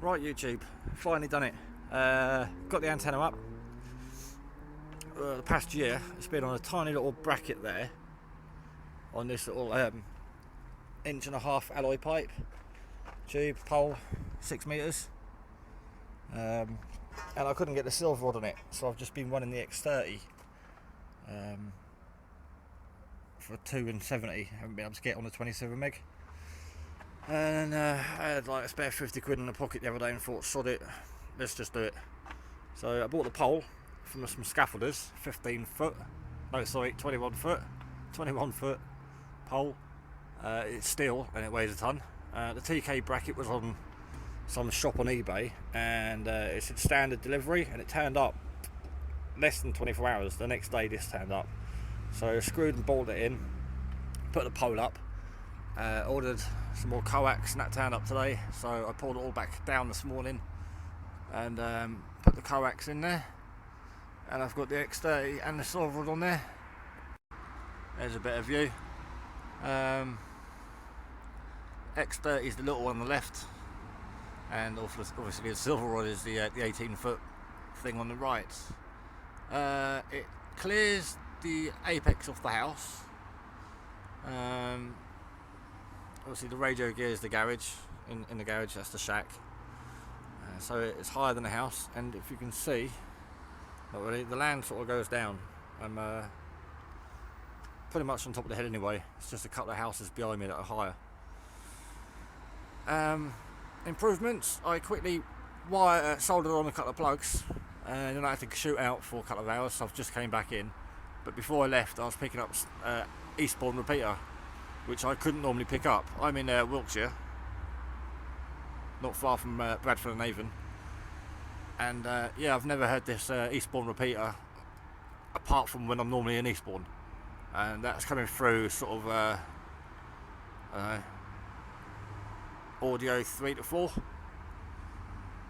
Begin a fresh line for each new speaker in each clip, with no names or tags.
Right, YouTube, finally done it. Got the antenna up. The past year, it's been on a tiny little bracket there, on this little 1.5-inch alloy pipe, tube, pole, 6 meters, and I couldn't get the silver rod on it, so I've just been running the X30 for 2 and 70. Haven't been able to get on the 27 meg. And I had like a spare 50 quid in the pocket the other day and thought, sod it, let's just do it. So I bought the pole from some scaffolders, 21 foot pole. It's steel and it weighs a ton. The TK bracket was on some shop on eBay, and it said standard delivery, and it turned up less than 24 hours. The next day this turned up. So I screwed and bolted it in, put the pole up, ordered some more coax, and that turned up today. So I pulled it all back down this morning and put the coax in there, and I've got the X30 and the silver rod on there. There's a better view. X30 is the little one on the left, and obviously the silver rod is the 18-foot thing on the right. It clears the apex off the house. Obviously the radio gear is the garage, in the garage that's the shack, so it's higher than the house, and if you can see, not really, the land sort of goes down. I'm pretty much on top of the head anyway. It's just a couple of houses behind me that are higher. Improvements, I quickly soldered on a couple of plugs, and then I had to shoot out for a couple of hours, so I've just came back in. But before I left, I was picking up Eastbourne repeater, which I couldn't normally pick up. I'm in Wiltshire, not far from Bradford and Avon, and yeah, I've never heard this Eastbourne repeater apart from when I'm normally in Eastbourne, and that's coming through sort of audio 3 to 4.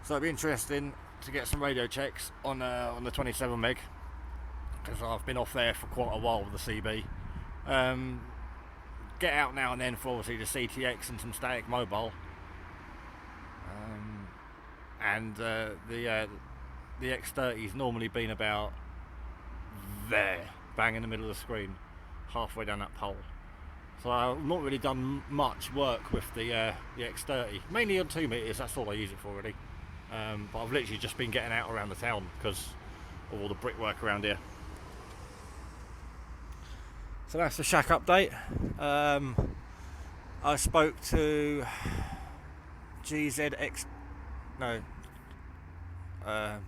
So it'd be interesting to get some radio checks on the 27 meg, because I've been off there for quite a while with the CB. Get out now and then for obviously the CTX and some static mobile, and the X30's normally been about there, bang in the middle of the screen, halfway down that pole. So I've not really done much work with the X30, mainly on 2 meters. That's all I use it for really. But I've literally just been getting out around the town because of all the brickwork around here. So that's the shack update. I spoke to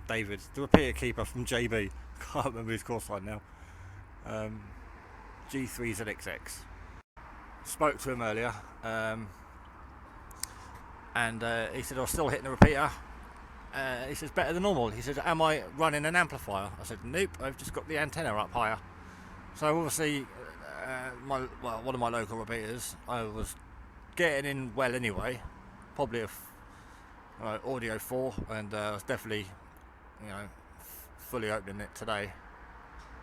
David, the repeater keeper from JB. Can't remember his call sign now. G3ZXX. Spoke to him earlier, and he said I was still hitting the repeater. He says better than normal. He said, am I running an amplifier? I said nope, I've just got the antenna up higher. So obviously one of my local repeaters, I was getting in well anyway, probably a audio 4, and I was definitely fully opening it today.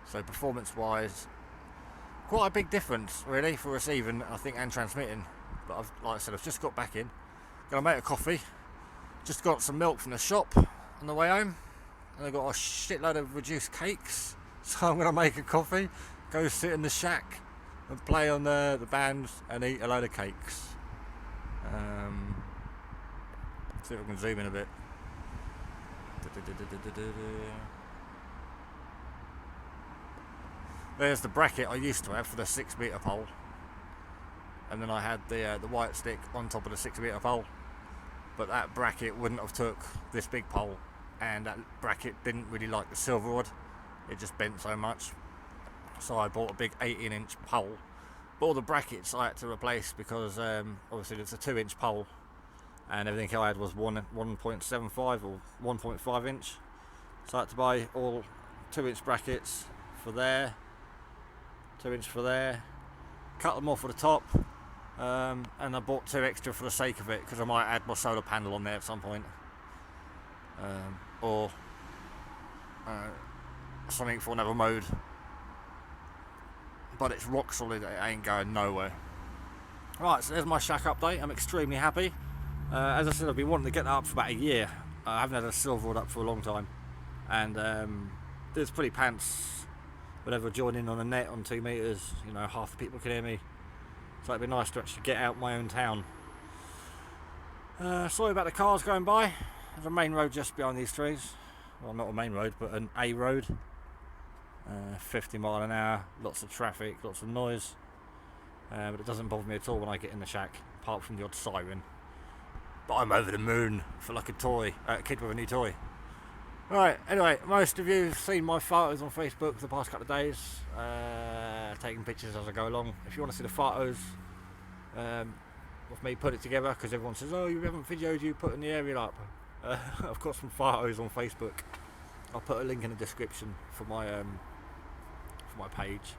So performance wise, quite a big difference really for receiving, I think, and transmitting. But like I said, I've just got back in, gonna make a coffee, just got some milk from the shop on the way home, and I got a shitload of reduced cakes, so I'm gonna make a coffee, go sit in the shack and play on the bands and eat a load of cakes. See if I can zoom in a bit. There's the bracket I used to have for the 6 meter pole, and then I had the white stick on top of the 6 meter pole, but that bracket wouldn't have took this big pole, and that bracket didn't really like the silver rod. It just bent so much, so I bought a big 18-inch pole. But all the brackets I had to replace because obviously it's a 2-inch pole, and everything I had was 1.75 or 1.5 inch. So I had to buy all 2-inch brackets for there, 2-inch for there, cut them off for the top, and I bought 2 extra for the sake of it, because I might add my solar panel on there at some point, or something for another mode. But it's rock solid, it ain't going nowhere. Right, so there's my shack update. I'm extremely happy. As I said, I've been wanting to get that up for about a year. I haven't had a silverwood up for a long time, and there's pretty pants whenever I join in on a net on 2 metres, you know, half the people can hear me, so it'd be nice to actually get out my own town. Sorry about the cars going by. There's a main road just behind these trees. Well, not a main road, but an A road. 50 mile an hour, lots of traffic, lots of noise, but it doesn't bother me at all when I get in the shack, apart from the odd siren. But I'm over the moon for like a kid with a new toy. Right, anyway, most of you have seen my photos on Facebook for the past couple of days, taking pictures as I go along. If you want to see the photos of me put it together, because everyone says, oh, you haven't videoed you putting the aerial up. I've got some photos on Facebook. I'll put a link in the description for my page.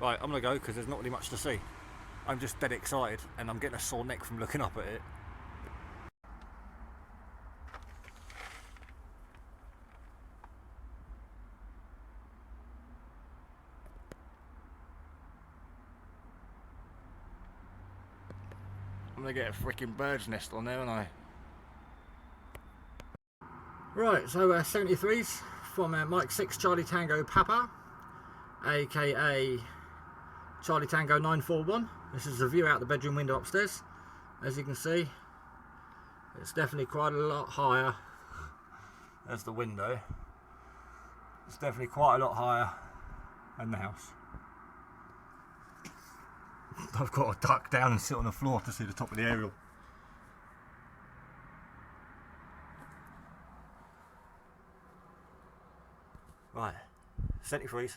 Right, I'm gonna go because there's not really much to see. I'm just dead excited and I'm getting a sore neck from looking up at it. I'm gonna get a freaking bird's nest on there, aren't I? Right, so 73s from Mike 6 Charlie Tango Papa, aka Charlie Tango 941. This is the view out the bedroom window upstairs. As you can see, it's definitely quite a lot higher. There's the window. It's definitely quite a lot higher than the house. I've got to duck down and sit on the floor to see the top of the aerial. Right, 73s.